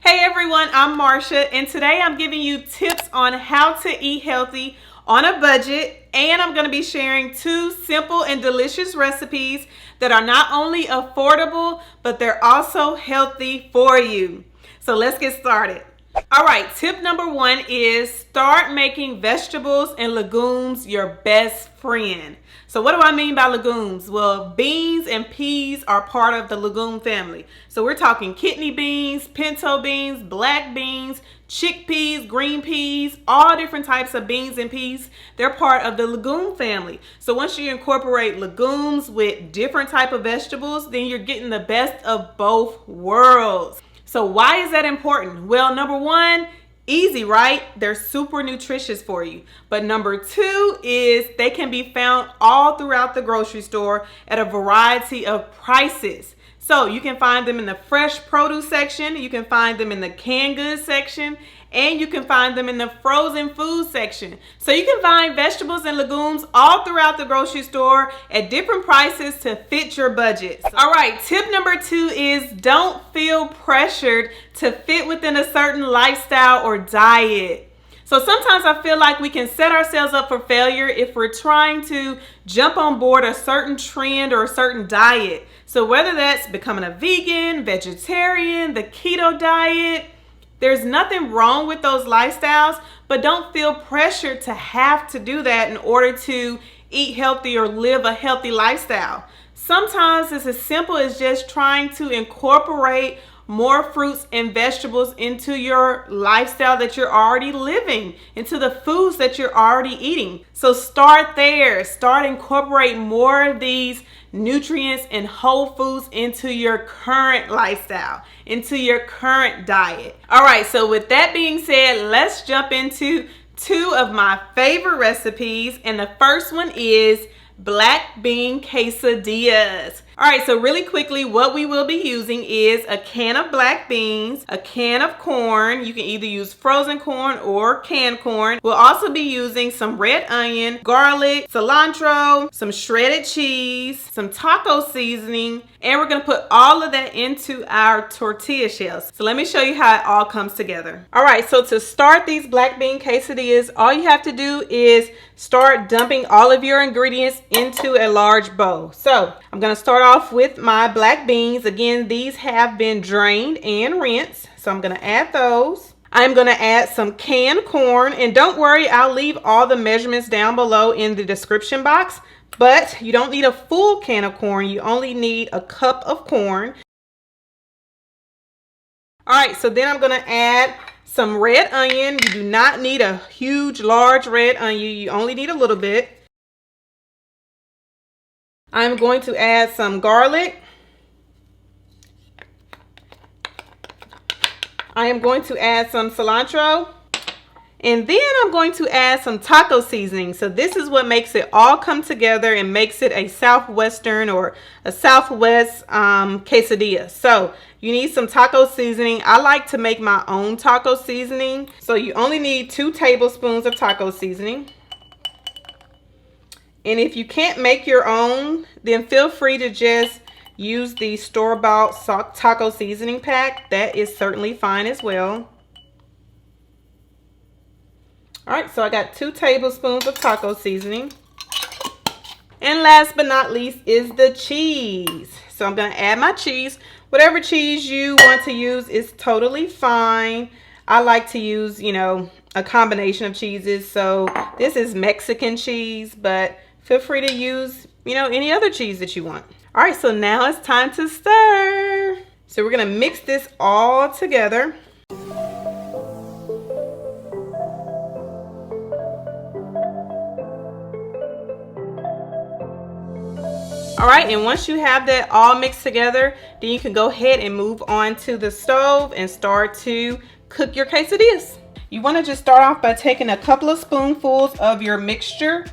Hey everyone, I'm Marsha, and today I'm giving you tips on how to eat healthy on a budget, and I'm going to be sharing 2 simple and delicious recipes that are not only affordable, but they're also healthy for you. So let's get started. All right, tip number 1 is start making vegetables and legumes your best friend. So what do I mean by legumes? Well, beans and peas are part of the legume family. So we're talking kidney beans, pinto beans, black beans, chickpeas, green peas, all different types of beans and peas. They're part of the legume family. So once you incorporate legumes with different type of vegetables, then you're getting the best of both worlds. So why is that important? Well, number 1, easy, right? They're super nutritious for you. But number 2 is they can be found all throughout the grocery store at a variety of prices. So you can find them in the fresh produce section, you can find them in the canned goods section, and you can find them in the frozen food section. So you can find vegetables and legumes all throughout the grocery store at different prices to fit your budget. All right, tip number 2 is don't feel pressured to fit within a certain lifestyle or diet. So sometimes I feel like we can set ourselves up for failure if we're trying to jump on board a certain trend or a certain diet. So whether that's becoming a vegan, vegetarian, the keto diet, there's nothing wrong with those lifestyles, but don't feel pressured to have to do that in order to eat healthy or live a healthy lifestyle. Sometimes it's as simple as just trying to incorporate more fruits and vegetables into your lifestyle that you're already living, into the foods that you're already eating. So start there. Start incorporating more of these nutrients and whole foods into your current lifestyle, into your current diet. All right, so with that being said, let's jump into 2 of my favorite recipes. And the first one is black bean quesadillas. All right, so really quickly, what we will be using is a can of black beans, a can of corn. You can either use frozen corn or canned corn. We'll also be using some red onion, garlic, cilantro, some shredded cheese, some taco seasoning, and we're gonna put all of that into our tortilla shells. So let me show you how it all comes together. All right, so to start these black bean quesadillas, all you have to do is start dumping all of your ingredients into a large bowl. So I'm gonna start off with my black beans. Again, these have been drained and rinsed, so I'm gonna add those. I'm gonna add some canned corn, and don't worry, I'll leave all the measurements down below in the description box, but you don't need a full can of corn. You only need a cup of corn. All right, so then I'm gonna add some red onion. You do not need a huge, large red onion. You only need a little bit. I'm going to add some garlic. I am going to add some cilantro. And then I'm going to add some taco seasoning. So this is what makes it all come together and makes it a Southwestern or a Southwest quesadilla. So you need some taco seasoning. I like to make my own taco seasoning. So you only need 2 tablespoons of taco seasoning. And if you can't make your own, then feel free to just use the store-bought taco seasoning pack. That is certainly fine as well. All right, so I got 2 tablespoons of taco seasoning. And last but not least is the cheese. So I'm gonna add my cheese. Whatever cheese you want to use is totally fine. I like to use, a combination of cheeses. So this is Mexican cheese, but feel free to use, any other cheese that you want. All right, so now it's time to stir. So we're gonna mix this all together. All right, and once you have that all mixed together, then you can go ahead and move on to the stove and start to cook your quesadillas. You want to just start off by taking a couple of spoonfuls of your mixture,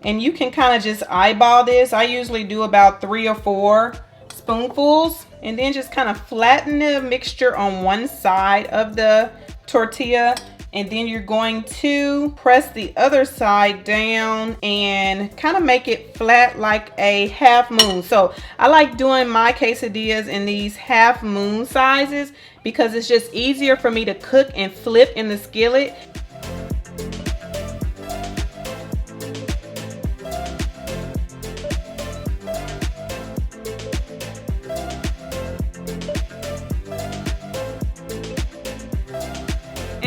and you can kind of just eyeball this. I usually do about 3 or 4 spoonfuls, and then just kind of flatten the mixture on one side of the tortilla And then you're going to press the other side down and kind of make it flat like a half moon. So I like doing my quesadillas in these half moon sizes because it's just easier for me to cook and flip in the skillet.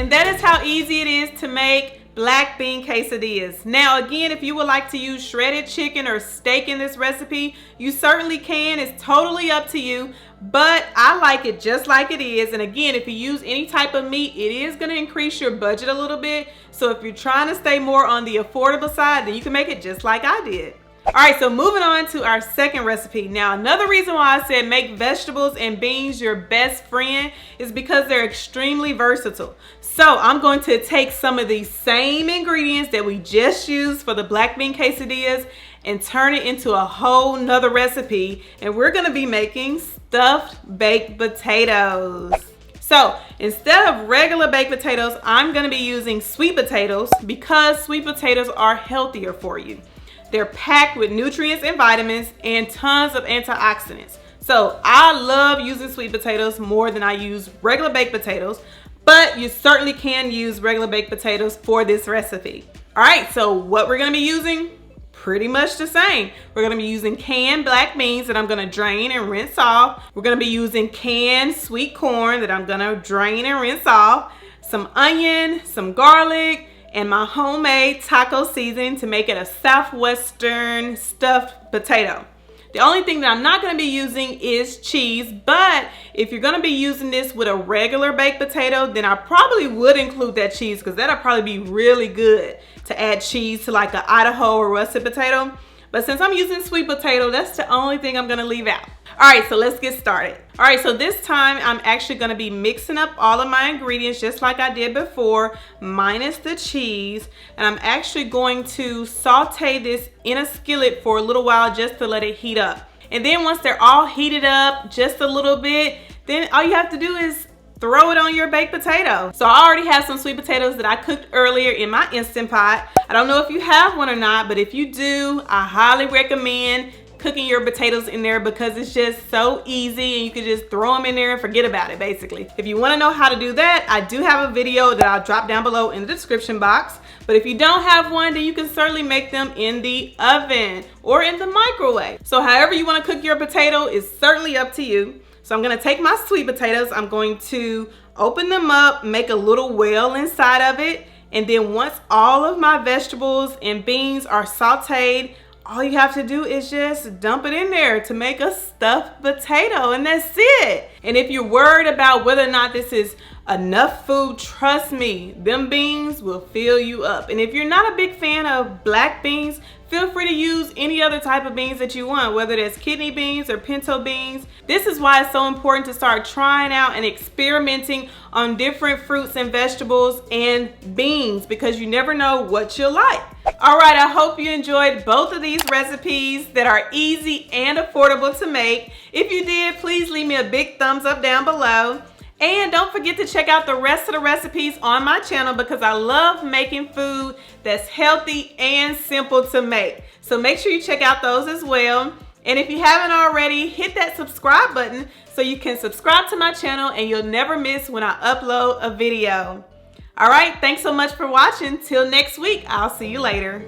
And that is how easy it is to make black bean quesadillas. Now again, if you would like to use shredded chicken or steak in this recipe, you certainly can. It's totally up to you, but I like it just like it is. And again, if you use any type of meat, it is going to increase your budget a little bit. So if you're trying to stay more on the affordable side, then you can make it just like I did. All right, so moving on to our second recipe. Now, another reason why I said make vegetables and beans your best friend is because they're extremely versatile. So I'm going to take some of these same ingredients that we just used for the black bean quesadillas and turn it into a whole nother recipe. And we're gonna be making stuffed baked potatoes. So instead of regular baked potatoes, I'm gonna be using sweet potatoes because sweet potatoes are healthier for you. They're packed with nutrients and vitamins and tons of antioxidants. So I love using sweet potatoes more than I use regular baked potatoes, but you certainly can use regular baked potatoes for this recipe. All right, so what we're gonna be using, pretty much the same. We're gonna be using canned black beans that I'm gonna drain and rinse off. We're gonna be using canned sweet corn that I'm gonna drain and rinse off, some onion, some garlic, and my homemade taco seasoning to make it a southwestern stuffed potato. The only thing that I'm not going to be using is cheese, but if you're going to be using this with a regular baked potato, then I probably would include that cheese because that'll probably be really good to add cheese to like an Idaho or russet potato. But since I'm using sweet potato, that's the only thing I'm going to leave out. All right, so let's get started. All right, so this time I'm actually going to be mixing up all of my ingredients just like I did before, minus the cheese. And I'm actually going to saute this in a skillet for a little while just to let it heat up. And then once they're all heated up just a little bit, then all you have to do is throw it on your baked potato. So I already have some sweet potatoes that I cooked earlier in my Instant Pot. I don't know if you have one or not, but if you do, I highly recommend cooking your potatoes in there because it's just so easy and you can just throw them in there and forget about it basically. If you want to know how to do that, I do have a video that I'll drop down below in the description box. But if you don't have one, then you can certainly make them in the oven or in the microwave. So however you want to cook your potato is certainly up to you. So I'm going to take my sweet potatoes, I'm going to open them up, make a little well inside of it, and then once all of my vegetables and beans are sauteed, all you have to do is just dump it in there to make a stuffed potato, and that's it. And if you're worried about whether or not this is enough food, trust me, them beans will fill you up. And if you're not a big fan of black beans, feel free to use any other type of beans that you want, whether that's kidney beans or pinto beans. This is why it's so important to start trying out and experimenting on different fruits and vegetables and beans because you never know what you'll like. All right, I hope you enjoyed both of these recipes that are easy and affordable to make. If you did, please leave me a big thumbs up down below. And don't forget to check out the rest of the recipes on my channel because I love making food that's healthy and simple to make. So make sure you check out those as well. And if you haven't already, hit that subscribe button so you can subscribe to my channel and you'll never miss when I upload a video. All right, thanks so much for watching. Till next week, I'll see you later.